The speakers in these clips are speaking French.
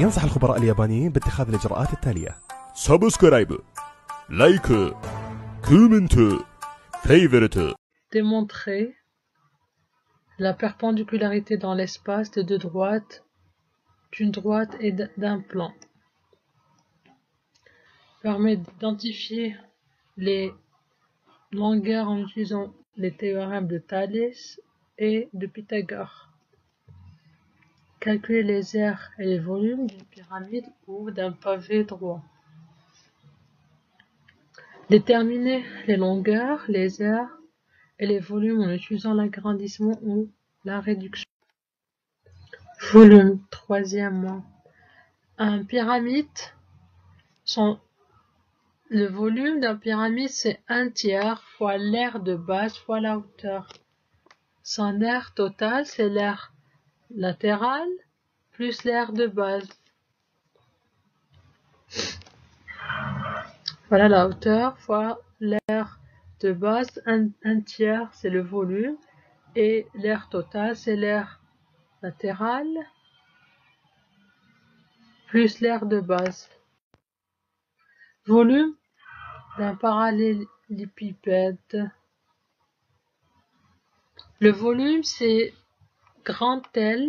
ينصح الخبراء اليابانيين باتخاذ الإجراءات التالية: سبسكرايب، لايك، كومنت، فيفورت. Démontrer la perpendicularité dans l'espace de deux droites, d'une droite et d'un plan. Permet d'identifier les longueurs en utilisant les théorèmes de Thalès et de Pythagore. Calculer les aires et les volumes d'une pyramide ou d'un pavé droit. Déterminer les longueurs, les aires et les volumes en utilisant l'agrandissement ou la réduction. Volume, troisièmement. Un pyramide, le volume d'un pyramide, c'est 1/3 fois l'aire de base fois la hauteur. Son aire totale, c'est l'aire latérale plus l'aire de base. Voilà la hauteur fois l'aire de base, 1/3 c'est le volume et l'aire totale c'est l'aire latérale plus l'aire de base. Volume d'un parallélépipède. Le volume c'est grand L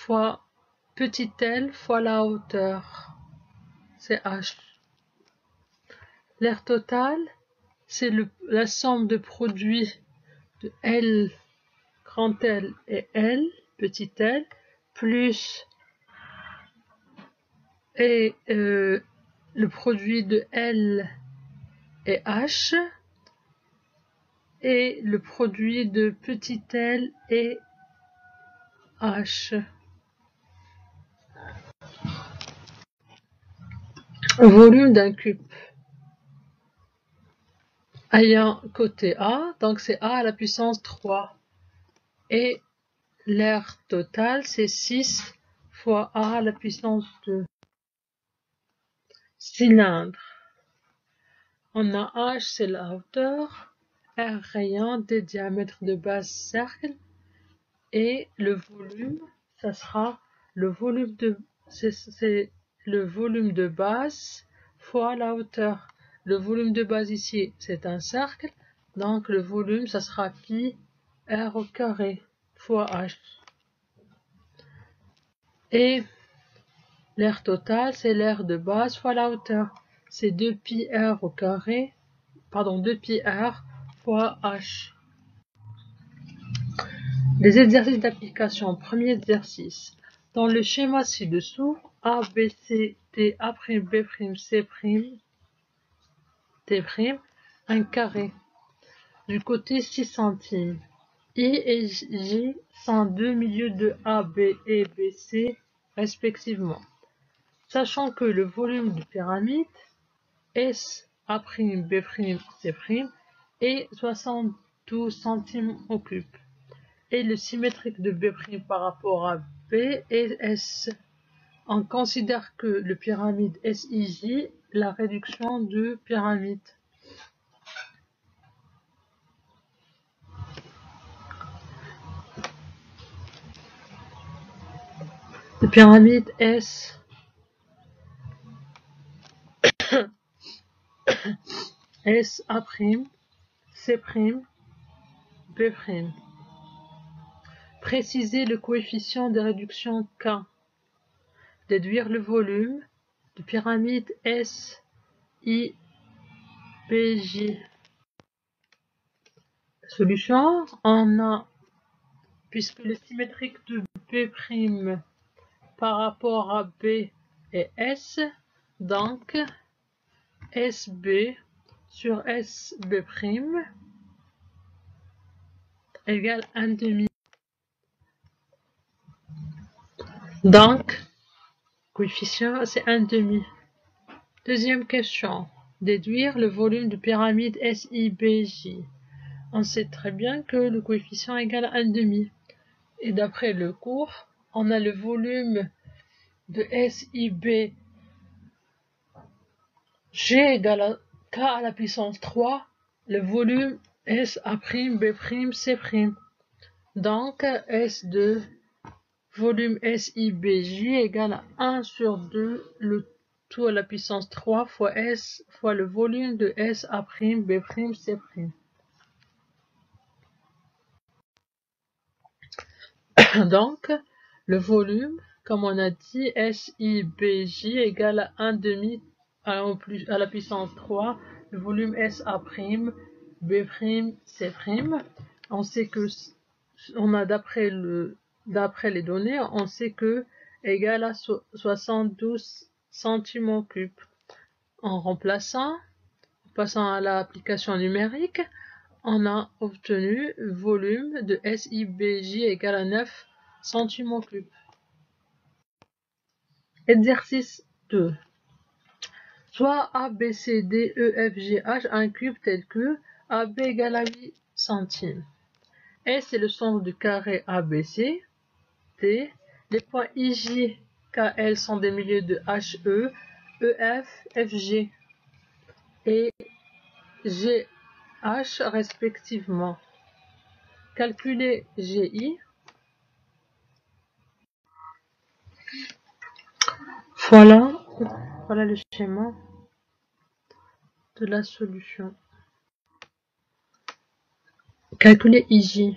fois petit l fois la hauteur, c'est H. L'aire totale, c'est la somme de produits de L, grand L et L, petit l, plus le produit de L et H, et le produit de petit l et H. Volume d'un cube ayant côté A, donc c'est A à la puissance 3. Et l'aire totale, c'est 6 fois A à la puissance 2. Cylindre. On a H, c'est la hauteur, R rayon des diamètres de base cercle, et le volume, ça sera le volume c'est le volume de base fois la hauteur. Le volume de base ici, c'est un cercle, donc le volume, ça sera pi r au carré fois h. Et l'aire totale, c'est l'aire de base fois la hauteur. C'est 2 pi r au carré, 2 pi r fois h. Les exercices d'application. Premier exercice. Dans le schéma ci-dessous, A, B, C, D, A', B', C', D', un carré du côté 6 centimes. I et J sont deux milieux de A, B et BC respectivement. Sachant que le volume de pyramide S, A', B', C' est 72 centimes au cube. Et le symétrique de B' par rapport à B est S. On considère que le pyramide SIJ la réduction de pyramide. Le pyramide S S A', C', B'. Préciser le coefficient de réduction K. Déduire le volume de pyramide S I B J. Solution, on a, puisque le symétrique de B' par rapport à B est S, donc SB sur SB' égale 1/2. Donc, coefficient, c'est 1/2. Deuxième question. Déduire le volume de pyramide SIBJ. On sait très bien que le coefficient égale 1/2. Et d'après le cours, on a le volume de SIBG égale à K à la puissance 3, le volume SA', B', C'. Donc S2 volume SIBJ égale à 1 sur 2 le tout à la puissance 3 fois S fois le volume de SA', B', C'. Donc, le volume, comme on a dit, SIBJ égale à 1 demi à la puissance 3, le volume SA', B', C'. On sait que, on a d'après les données, on sait que égale à 72 cm3. En passant à l'application numérique, on a obtenu le volume de SIBJ égale à 9 cm3. Exercice 2. Soit A, B, C, D, E, F, G, H un cube tel que AB égale à 8 centimes. S est le centre du carré ABC. D. Les points IJ, KL sont des milieux de HE, EF, FG et GH respectivement. Calculer GI. Voilà le schéma de la solution. Calculer IJ.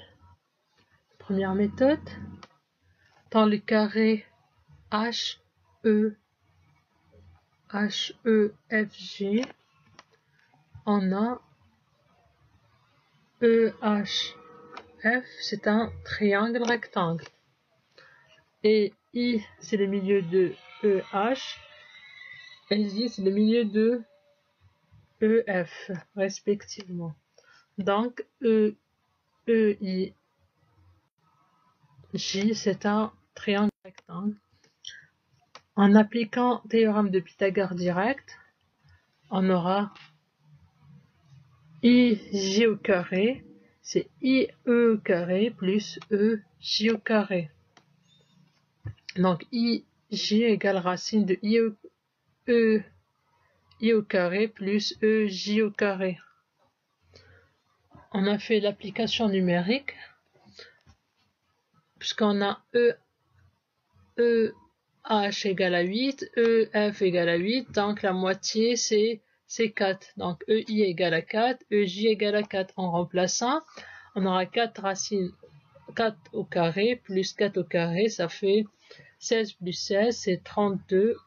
Première méthode. Dans le carré HE, FG, on a EHF, c'est un triangle rectangle. Et I, c'est le milieu de EH. Et J, c'est le milieu de EF, respectivement. Donc, EI, J, c'est un triangle rectangle. En appliquant le théorème de Pythagore direct, on aura IJ au carré, c'est IE au carré plus EJ au carré. Donc IJ égale racine de I au carré plus EJ au carré. On a fait l'application numérique, puisqu'on a EH égale à 8, EF égale à 8, donc la moitié c'est 4. Donc EI égale à 4, EJ égale à 4. En remplaçant, on aura 4 racines, 4 au carré plus 4 au carré, ça fait 16 plus 16, c'est 32.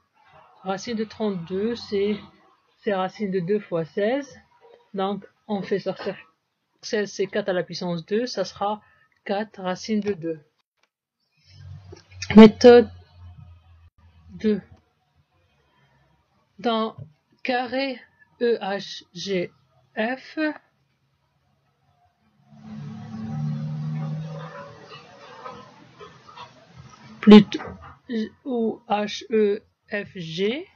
Racine de 32, c'est racine de 2 fois 16. Donc on fait sortir 16, c'est 4 à la puissance 2, ça sera 4 racine de 2. Méthode 2. Dans carré EHGF, plutôt ou HEFG,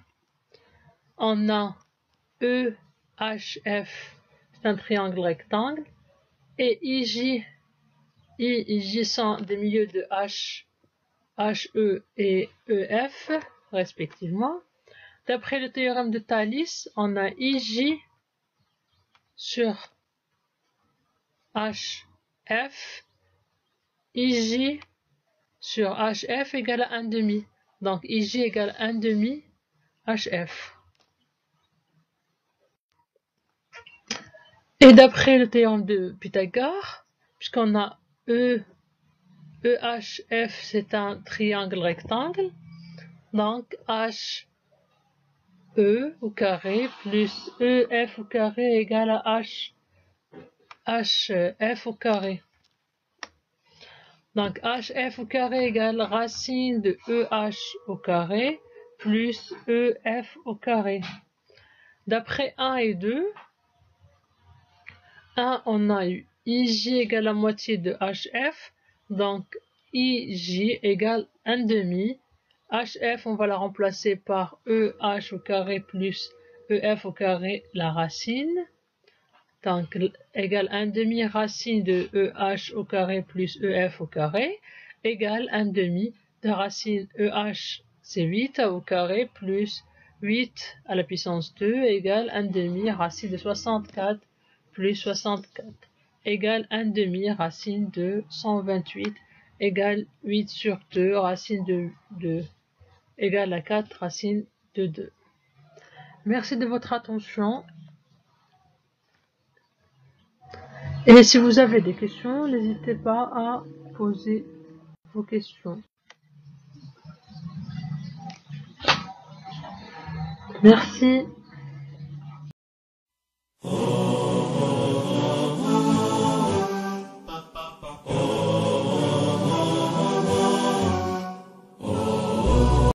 on a EHF, c'est un triangle rectangle, et IJ sont des milieux de HE et EF, respectivement. D'après le théorème de Thalès, on a IJ sur HF, IJ sur HF égale à 1 demi. Donc IJ égale 1 demi HF. Et d'après le théorème de Pythagore, puisqu'on a EHF, c'est un triangle rectangle, donc HE au carré plus EF au carré égale à HF au carré. Donc HF au carré égale racine de EH au carré plus EF au carré. D'après 1 et 2, 1, on a eu IJ égale la moitié de HF, donc IJ égale 1 demi. HF, on va la remplacer par EH au carré plus EF au carré, la racine. Donc, égale 1 demi racine de EH au carré plus EF au carré, égale 1 demi de racine EH, c'est 8 au carré plus 8 à la puissance 2, égale 1 demi racine de 64 plus 64, égale 1 demi racine de 128, égale 8 sur 2 racine de 2 égale à 4 racine de 2. Merci de votre attention. Et si vous avez des questions, n'hésitez pas à poser vos questions. Merci.